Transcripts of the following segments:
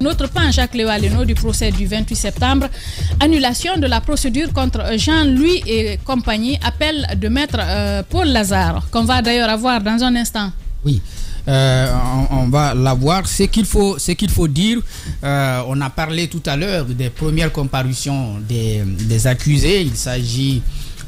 Notre pan, Jacques Léo du procès du 28 septembre, annulation de la procédure contre Jean-Louis et compagnie, appel de maître Paul Lazare, qu'on va d'ailleurs avoir dans un instant. Oui. On va la voir. Ce qu'il faut dire, on a parlé tout à l'heure des premières comparutions des accusés. Il s'agit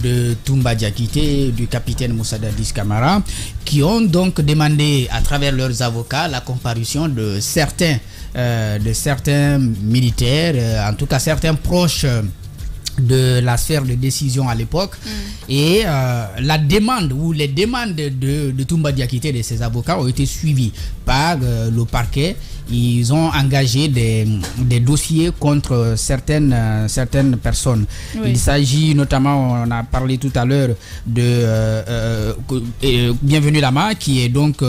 de Toumba Diakité, du capitaine Moussa Dadis Camara, qui ont donc demandé à travers leurs avocats la comparution de certains militaires, en tout cas certains proches de la sphère de décision à l'époque. Et la demande ou les demandes de Toumba Diakité et de ses avocats ont été suivies par le parquet. Ils ont engagé des dossiers contre certaines personnes. Oui. Il s'agit notamment, on a parlé tout à l'heure de Bienvenue Lama, qui est donc,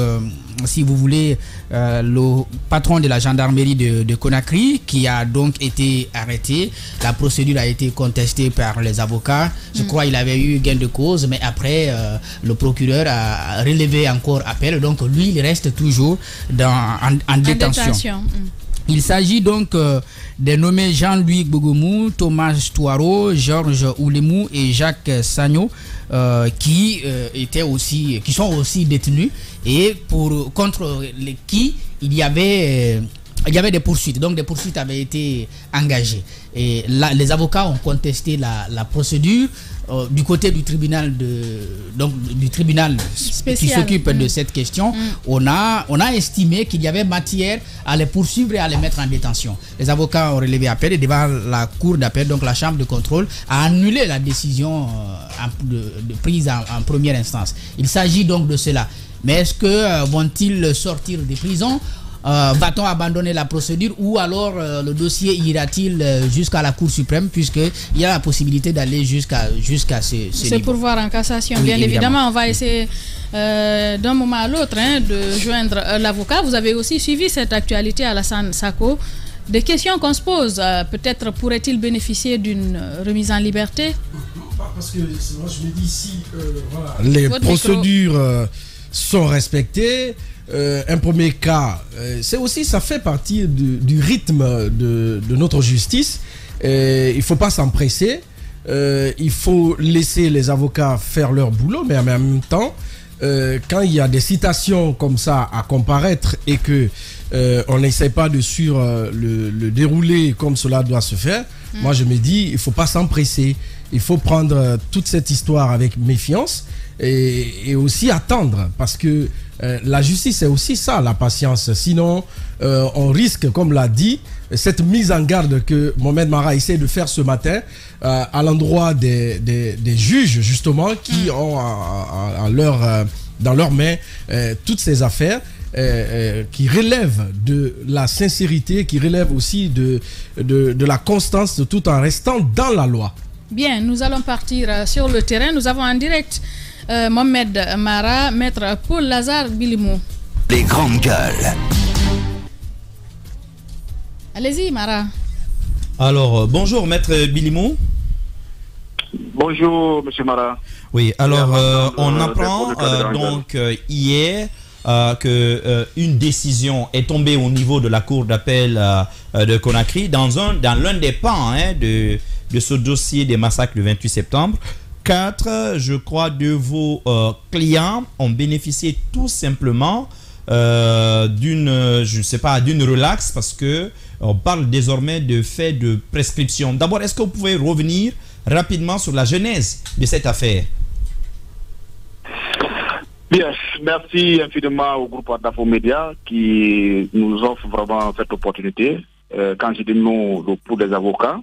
si vous voulez, le patron de la gendarmerie de Conakry, qui a donc été arrêté. La procédure a été contestée par les avocats. Je crois qu'il avait eu gain de cause, mais après, le procureur a relevé encore appel. Donc lui, il reste toujours en détention. Il s'agit donc des nommés Jean-Louis Gbogomou, Thomas Touaro, Georges Oulemou et Jacques Sagno, qui sont aussi détenus et contre qui il y avait des poursuites. Donc des poursuites avaient été engagées. Et là, les avocats ont contesté la procédure. Du côté du tribunal spécial qui s'occupe de cette question, on a estimé qu'il y avait matière à les poursuivre et à les mettre en détention. Les avocats ont relevé appel et devant la cour d'appel, donc la chambre de contrôle, a annulé la décision prise en première instance. Il s'agit donc de cela. Mais est-ce que vont-ils sortir des prisons? Va-t-on abandonner la procédure ou alors le dossier ira-t-il jusqu'à la Cour suprême, puisqu'il y a la possibilité d'aller jusqu'à ce C'est pour voir en cassation, oui, bien évidemment. On va essayer d'un moment à l'autre de joindre l'avocat. Vous avez aussi suivi cette actualité, Alassane Sako. Des questions qu'on se pose, peut-être pourrait-il bénéficier d'une remise en liberté? Parce que moi je me dis si les procédures sont respectées. Un premier cas, ça fait partie du rythme de notre justice. Il ne faut pas s'empresser. Il faut laisser les avocats faire leur boulot, mais en même temps, quand il y a des citations comme ça à comparaître et que on n'essaie pas de suivre le déroulé comme cela doit se faire, moi je me dis, il ne faut pas s'empresser. Il faut prendre toute cette histoire avec méfiance et aussi attendre, parce que la justice, c'est aussi ça, la patience. Sinon, on risque, comme l'a dit, cette mise en garde que Mohamed Mara essaie de faire ce matin à l'endroit des juges, justement, qui ont dans leurs mains toutes ces affaires qui relèvent de la sincérité, qui relèvent aussi de la constance, tout en restant dans la loi. Bien, nous allons partir sur le terrain. Nous avons en direct Mohamed Mara, maître Paul Lazare Bilimou. Les grandes gueules. Allez-y, Mara. Alors, bonjour, maître Bilimou. Bonjour, monsieur Mara. Oui, alors, on apprend donc hier qu'une décision est tombée au niveau de la cour d'appel de Conakry dans l'un des pans de ce dossier des massacres du 28 septembre. 4, je crois, de vos clients ont bénéficié tout simplement d'une relaxe, parce que on parle désormais de faits de prescription. D'abord, est-ce que vous pouvez revenir rapidement sur la genèse de cette affaire? Bien, merci infiniment au groupe Adafo Média qui nous offre vraiment cette opportunité. Quand je dis nous, le pour des avocats,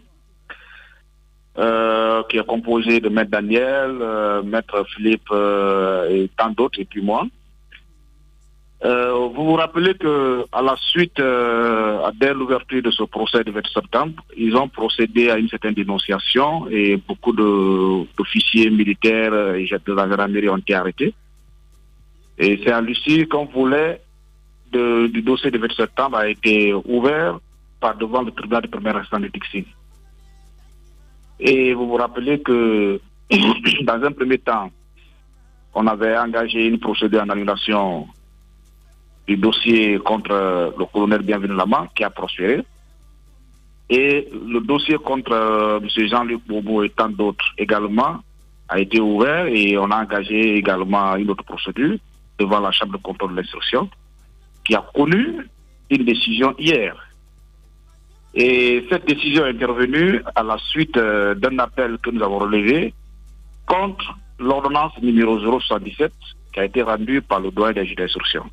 qui est composé de Maître Daniel, Maître Philippe et tant d'autres, et puis moi. Vous vous rappelez que à la suite, dès l'ouverture de ce procès du 20 septembre, ils ont procédé à une certaine dénonciation et beaucoup d'officiers militaires et de la gendarmerie ont été arrêtés. Et c'est à l'issue qu'on voulait du dossier du 20 septembre a été ouvert devant le tribunal de première instance de Tixi. Et vous vous rappelez que dans un premier temps, on avait engagé une procédure en annulation du dossier contre le colonel Bienvenu Lama qui a prospéré. Et le dossier contre M. Jean-Luc Bobo et tant d'autres également a été ouvert et on a engagé également une autre procédure devant la Chambre de contrôle de l'instruction qui a connu une décision hier. Et cette décision est intervenue à la suite d'un appel que nous avons relevé contre l'ordonnance numéro 077 qui a été rendue par le doyen des juges d'instruction.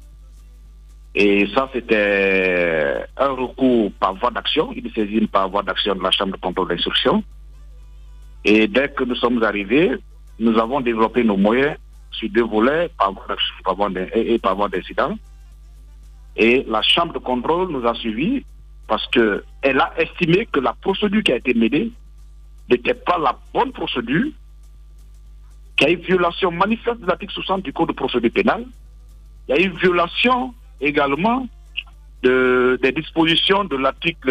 Et ça, c'était un recours par voie d'action, une saisine par voie d'action de la Chambre de contrôle d'instruction. Et dès que nous sommes arrivés, nous avons développé nos moyens sur 2 volets, par voie d'action et par voie d'incident. Et la Chambre de contrôle nous a suivis parce qu'elle a estimé que la procédure qui a été menée n'était pas la bonne procédure, qu'il y a eu violation manifeste de l'article 60 du Code de procédure pénale. Il y a eu violation également des dispositions de l'article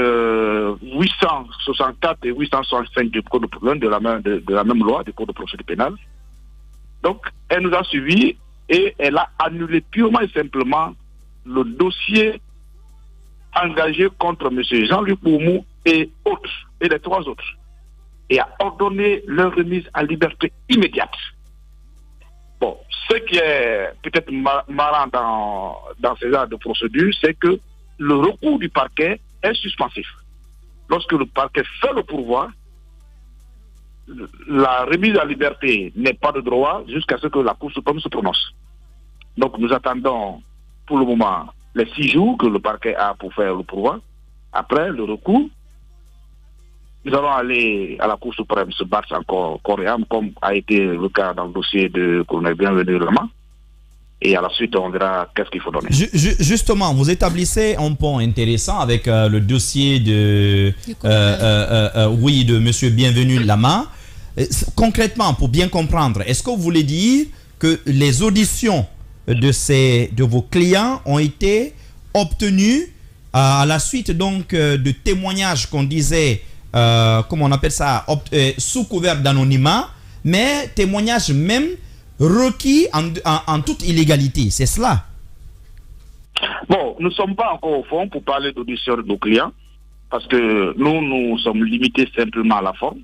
864 et 865 du Code de la même loi du Code de procédure pénale. Donc, elle nous a suivis et elle a annulé purement et simplement le dossier engagé contre M. Jean-Luc Boumou et autres, et les 3 autres, et a ordonné leur remise à liberté immédiate. Bon, ce qui est peut-être marrant dans ces genres de procédures, c'est que le recours du parquet est suspensif. Lorsque le parquet fait le pourvoi, la remise à liberté n'est pas de droit jusqu'à ce que la Cour suprême se prononce. Donc nous attendons pour le moment les 6 jours que le parquet a pour faire le pourvoi. Après le recours, nous allons aller à la Cour suprême se battre encore corps et âme, comme a été le cas dans le dossier de colonel Bienvenu Lama. Et à la suite, on verra qu'est-ce qu'il faut donner. Justement, vous établissez un point intéressant avec le dossier de M. Bienvenu Lama. Concrètement, pour bien comprendre, est-ce que vous voulez dire que les auditions de vos clients ont été obtenues à la suite donc de témoignages qu'on disait comment on appelle ça, sous couvert d'anonymat, mais témoignages même requis en toute illégalité, c'est cela? Bon, nous ne sommes pas encore au fond pour parler d'audition de nos clients, parce que nous sommes limités simplement à la forme.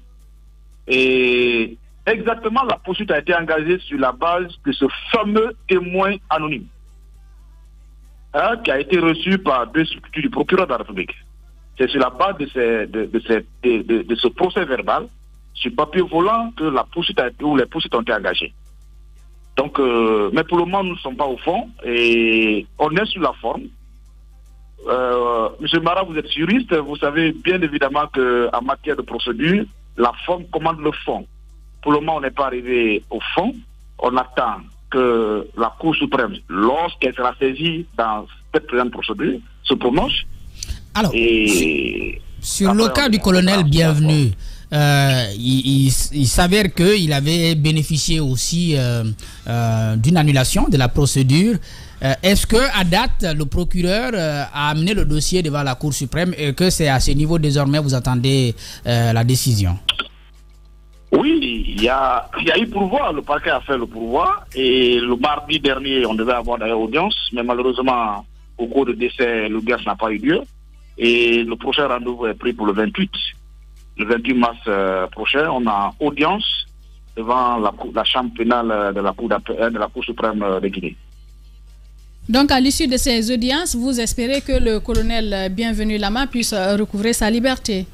Et exactement, la poursuite a été engagée sur la base de ce fameux témoin anonyme, qui a été reçu par 2 structures du procureur de la République. C'est sur la base de ce procès verbal, sur papier volant, que la poursuite où les poursuites ont été engagées. Donc, mais pour le moment, nous ne sommes pas au fond et on est sur la forme. Monsieur Mara, vous êtes juriste, vous savez bien évidemment qu'en matière de procédure, la forme commande le fond. Pour le moment, on n'est pas arrivé au fond. On attend que la Cour suprême, lorsqu'elle sera saisie dans cette présente procédure, se prononce. Alors, sur le cas du colonel Bienvenu, il s'avère qu'il avait bénéficié aussi d'une annulation de la procédure. Est-ce qu'à date, le procureur a amené le dossier devant la Cour suprême et que c'est à ce niveau désormais vous attendez la décision? Oui, il y a eu pourvoi, le parquet a fait le pourvoi et le mardi dernier, on devait avoir d'ailleurs audience, mais malheureusement, au cours de décès, l'audience n'a pas eu lieu. Et le prochain rendez-vous est pris pour le 28. Le 28 mars prochain, on a audience devant la chambre pénale de la Cour suprême de Guinée. Donc, à l'issue de ces audiences, vous espérez que le colonel Bienvenu Lama puisse recouvrer sa liberté?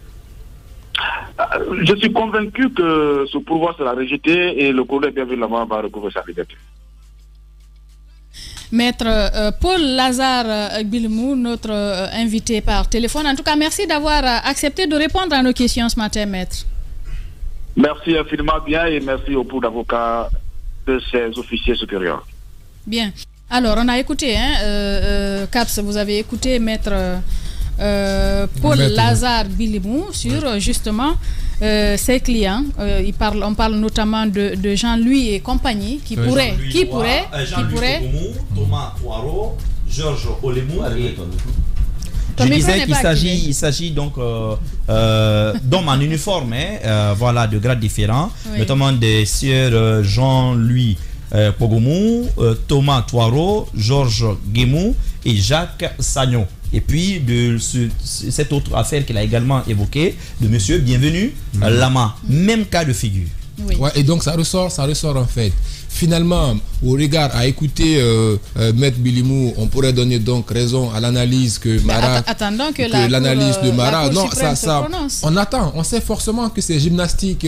Je suis convaincu que ce pourvoi sera rejeté et le colonel Bienvenu Lama va recouvrer sa liberté. Maître Paul Lazare Bilmou, notre invité par téléphone. En tout cas, merci d'avoir accepté de répondre à nos questions ce matin, maître. Merci infiniment bien et merci au pool d'avocats de ces officiers supérieurs. Bien. Alors, on a écouté, Caps, vous avez écouté maître Paul Lazare Bilmou sur justement ses clients. On parle notamment de Jean-Louis et compagnie qui pourraient Thomas Poirot, Georges Olemou et je disais qu'il s'agit donc d'hommes en uniforme, voilà, de grades différents, oui. Notamment des sieurs Jean-Louis Pogomou, Thomas Poirot, Georges Guémou et Jacques Sagnon. Et puis de cette autre affaire qu'il a également évoquée, de monsieur Bienvenu Lama. Même cas de figure. Oui. Ouais, et donc ça ressort en fait. Finalement, au regard à écouter Maître Bilimou, on pourrait donner donc raison à l'analyse que Mara, attendant que l'analyse de Mara, non, ça, on attend, on sait forcément que c'est gymnastique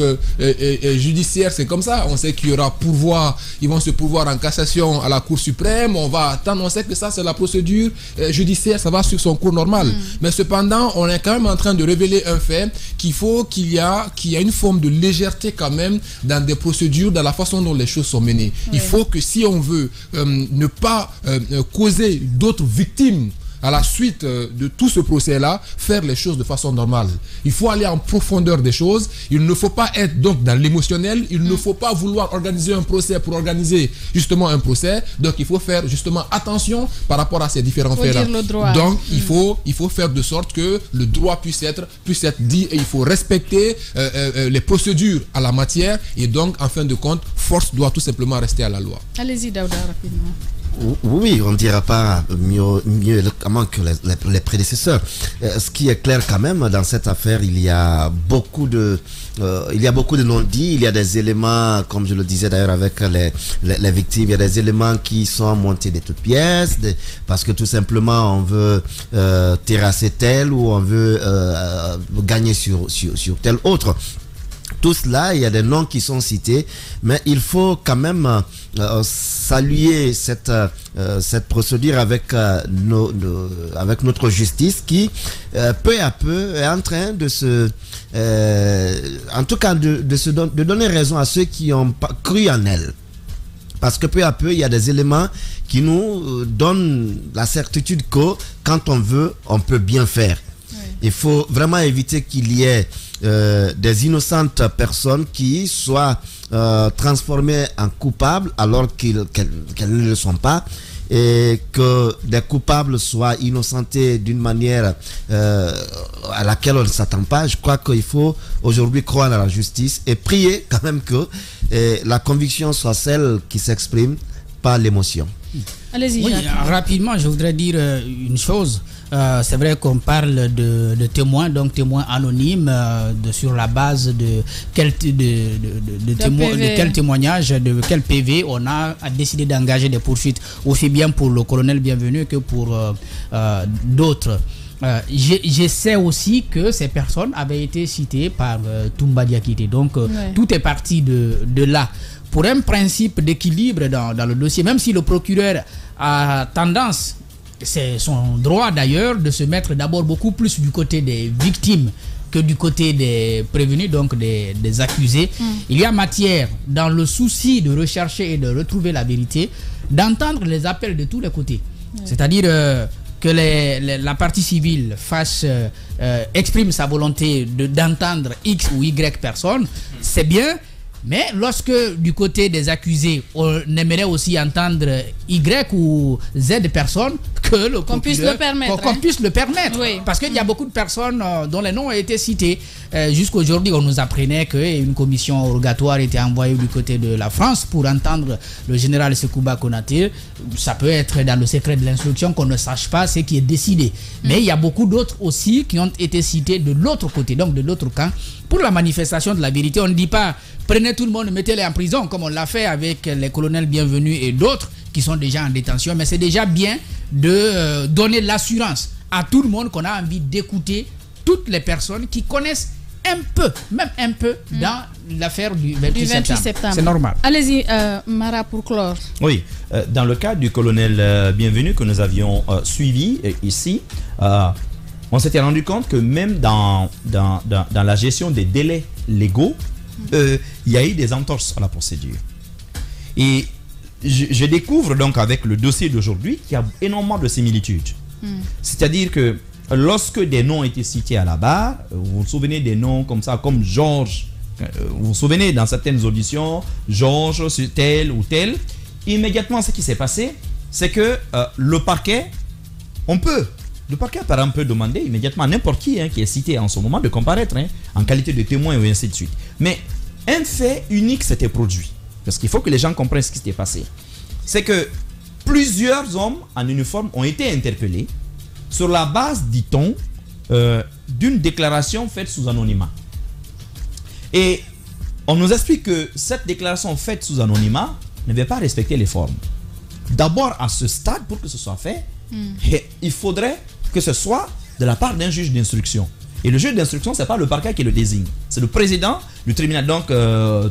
judiciaire, c'est comme ça. On sait qu'il y aura pourvoi, ils vont se pourvoir en cassation à la Cour suprême. On va attendre, on sait que ça c'est la procédure judiciaire, ça va sur son cours normal. Mais cependant, on est quand même en train de révéler un fait qu'il y a une forme de légèreté quand même dans des procédures, dans la façon dont les choses sont menées. Il faut que si on veut ne pas causer d'autres victimes à la suite de tout ce procès-là, faire les choses de façon normale. Il faut aller en profondeur des choses. Il ne faut pas être donc dans l'émotionnel. Il ne faut pas vouloir organiser un procès pour organiser justement un procès. Donc il faut faire justement attention par rapport à ces différents faits-là. Donc il faut faire de sorte que le droit puisse être dit et il faut respecter les procédures à la matière. Et donc en fin de compte, force doit tout simplement rester à la loi. Allez-y Daouda rapidement. Oui, on ne dira pas mieux que les prédécesseurs. Ce qui est clair quand même dans cette affaire, il y a beaucoup de non-dits. Il y a des éléments, comme je le disais d'ailleurs avec les victimes, il y a des éléments qui sont montés de toutes pièces, parce que tout simplement on veut terrasser tel ou on veut gagner sur tel autre. Tout cela, il y a des noms qui sont cités, mais il faut quand même saluer cette procédure avec notre justice qui, peu à peu, est en train de de donner raison à ceux qui ont cru en elle. Parce que peu à peu, il y a des éléments qui nous donnent la certitude que quand on veut, on peut bien faire. Oui. Il faut vraiment éviter qu'il y ait des innocentes personnes qui soient transformées en coupables alors qu'elles ne le sont pas, et que des coupables soient innocentés d'une manière à laquelle on ne s'attend pas. Je crois qu'il faut aujourd'hui croire à la justice et prier quand même que la conviction soit celle qui s'exprime par l'émotion. Allez-y, oui, rapidement, je voudrais dire une chose. C'est vrai qu'on parle de témoins, donc témoins anonymes, sur la base de quel témoignage, de quel PV on a décidé d'engager des poursuites, aussi bien pour le colonel Bienvenu que pour d'autres. Je sais aussi que ces personnes avaient été citées par Toumba Diakité, donc tout est parti de là. Pour un principe d'équilibre dans le dossier, même si le procureur a tendance, c'est son droit d'ailleurs, de se mettre d'abord beaucoup plus du côté des victimes que du côté des prévenus, donc des accusés. Il y a matière, dans le souci de rechercher et de retrouver la vérité, d'entendre les appels de tous les côtés. C'est-à-dire que la partie civile exprime sa volonté d'entendre X ou Y personnes, c'est bien. Mais lorsque du côté des accusés, on aimerait aussi entendre Y ou Z personnes, qu'on puisse le permettre. Oui. Parce qu'il y a beaucoup de personnes dont les noms ont été cités. Jusqu'aujourd'hui, on nous apprenait qu'une commission rogatoire était envoyée du côté de la France pour entendre le général Sekouba Konaté. Ça peut être dans le secret de l'instruction qu'on ne sache pas ce qui est décidé. Mais il y a beaucoup d'autres aussi qui ont été cités de l'autre côté, donc de l'autre camp, pour la manifestation de la vérité. On ne dit pas prenez tout le monde, mettez-les en prison, comme on l'a fait avec les colonels Bienvenus et d'autres qui sont déjà en détention. Mais c'est déjà bien de donner l'assurance à tout le monde qu'on a envie d'écouter toutes les personnes qui connaissent même un peu dans l'affaire du 28 septembre. C'est normal. Allez-y, Mara, pour clore. Oui, dans le cas du colonel Bienvenu que nous avions suivi ici, on s'était rendu compte que même dans la gestion des délais légaux, il y a eu des entorses à la procédure. Et je découvre donc avec le dossier d'aujourd'hui qu'il y a énormément de similitudes. C'est-à-dire que lorsque des noms étaient cités à la barre, vous vous souvenez des noms comme ça, comme Georges, vous vous souvenez dans certaines auditions, Georges, tel ou tel, immédiatement ce qui s'est passé, c'est que le parquet par exemple peut demander immédiatement à n'importe qui est cité en ce moment de comparaître en qualité de témoin et ainsi de suite. Mais un fait unique s'était produit, parce qu'il faut que les gens comprennent ce qui s'était passé. C'est que plusieurs hommes en uniforme ont été interpellés sur la base, dit-on, d'une déclaration faite sous anonymat. Et on nous explique que cette déclaration faite sous anonymat ne va pas respecter les formes. D'abord, à ce stade, pour que ce soit fait, il faudrait que ce soit de la part d'un juge d'instruction. Et le juge d'instruction, ce n'est pas le parquet qui le désigne. C'est le président du tribunal, donc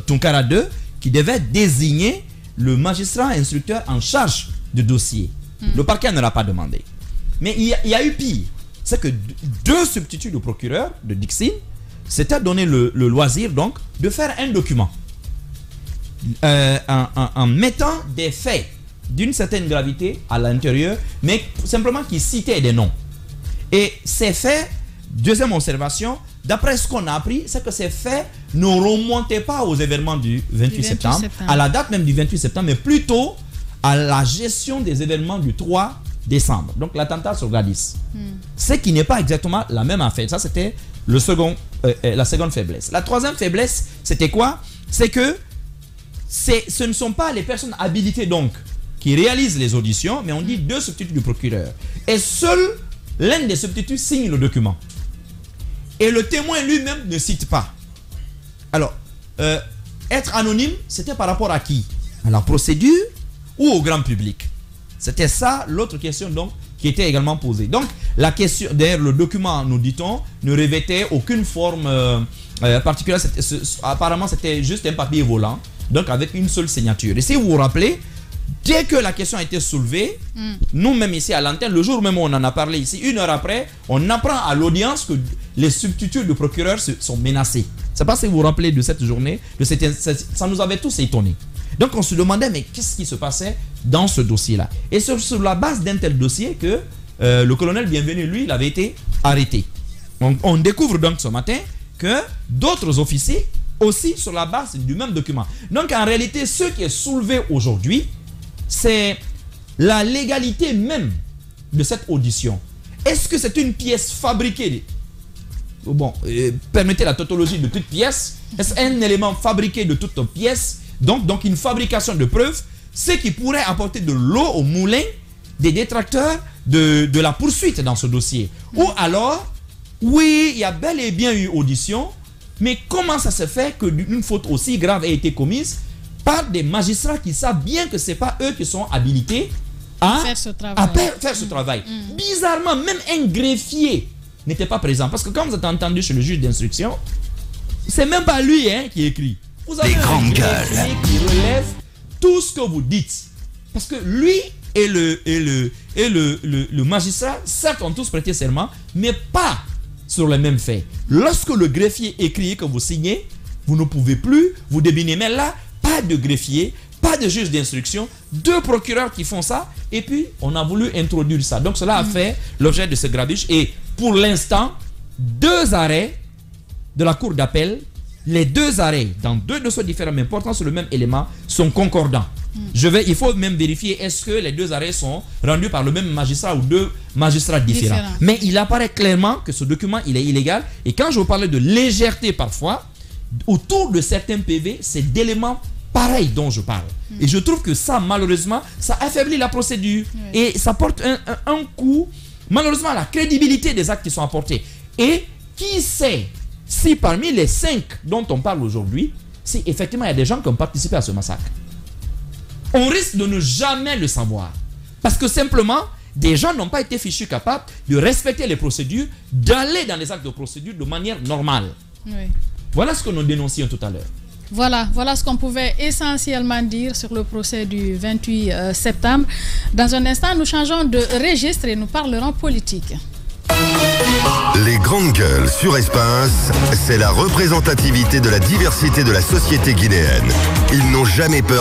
Tunkara 2, qui devait désigner le magistrat instructeur en charge du dossier. Le parquet ne l'a pas demandé. Mais il y a eu pire. C'est que deux substituts du procureur de Dixine s'étaient donné le loisir donc de faire un document en mettant des faits d'une certaine gravité à l'intérieur, mais simplement qui citait des noms. Et ces faits, deuxième observation, d'après ce qu'on a appris, c'est que ces faits ne remontaient pas aux événements du 28 septembre, à la date même du 28 septembre, mais plutôt à la gestion des événements du 3 décembre, donc l'attentat sur Gladys. Ce qui n'est pas exactement la même affaire. Ça, c'était la seconde faiblesse. La troisième faiblesse, c'était quoi? C'est que ce ne sont pas les personnes habilitées donc qui réalisent les auditions, mais on dit deux substituts du procureur. Et seul l'un des substituts signe le document. Et le témoin lui-même ne cite pas. Alors, être anonyme, c'était par rapport à qui? À la procédure ou au grand public? C'était ça l'autre question donc qui était également posée. Donc la question, d'ailleurs le document, nous dit-on, ne revêtait aucune forme particulière. Apparemment c'était juste un papier volant, donc avec une seule signature. Et si vous vous rappelez, dès que la question a été soulevée, nous-mêmes ici à l'antenne, le jour même où on en a parlé ici, 1 heure après, on apprend à l'audience que les substituts du procureur sont menacés. Je ne sais pas si vous vous rappelez de cette journée, ça nous avait tous étonnés. Donc on se demandait, mais qu'est-ce qui se passait dans ce dossier-là? Et sur la base d'un tel dossier que le colonel Bienvenu, lui, il avait été arrêté. On découvre donc ce matin que d'autres officiers aussi sur la base du même document. Donc en réalité, ce qui est soulevé aujourd'hui, c'est la légalité même de cette audition. Est-ce que c'est une pièce fabriquée? Bon, permettez la tautologie de toute pièce. Est-ce un élément fabriqué de toute pièce? Donc une fabrication de preuves, ce qui pourrait apporter de l'eau au moulin des détracteurs de la poursuite dans ce dossier. Ou alors, oui, il y a bel et bien eu audition, mais comment ça se fait qu'une faute aussi grave ait été commise par des magistrats qui savent bien que ce n'est pas eux qui sont habilités à faire ce travail. Bizarrement, même un greffier n'était pas présent. Parce que comme vous avez entendu chez le juge d'instruction, c'est même pas lui qui écrit. Vous avez un greffier qui relève tout ce que vous dites. Parce que lui et le magistrat, certes, ont tous prêté serment, mais pas sur les mêmes faits. Lorsque le greffier écrit que vous signez, vous ne pouvez plus vous débiner. Mais là, pas de greffier, pas de juge d'instruction, deux procureurs qui font ça, et puis on a voulu introduire ça. Donc cela a fait l'objet de ce grabuge. Et pour l'instant, 2 arrêts de la cour d'appel, les 2 arrêts dans 2 dossiers différents mais portant sur le même élément sont concordants. Il faut même vérifier est-ce que les 2 arrêts sont rendus par le même magistrat ou 2 magistrats différents. Mais il apparaît clairement que ce document il est illégal. Et quand je vous parlais de légèreté parfois, autour de certains PV, c'est d'éléments pareils dont je parle. Et je trouve que ça, malheureusement, ça affaiblit la procédure. Et ça porte un coup, malheureusement, à la crédibilité des actes qui sont apportés. Et qui sait si parmi les 5 dont on parle aujourd'hui, si effectivement il y a des gens qui ont participé à ce massacre. On risque de ne jamais le savoir. Parce que simplement, des gens n'ont pas été fichus capables de respecter les procédures, d'aller dans les actes de procédure de manière normale. Voilà ce que nous dénoncions tout à l'heure. Voilà ce qu'on pouvait essentiellement dire sur le procès du 28 septembre. Dans un instant, nous changeons de registre et nous parlerons politique. Les grandes gueules sur Espace, c'est la représentativité de la diversité de la société guinéenne. Ils n'ont jamais peur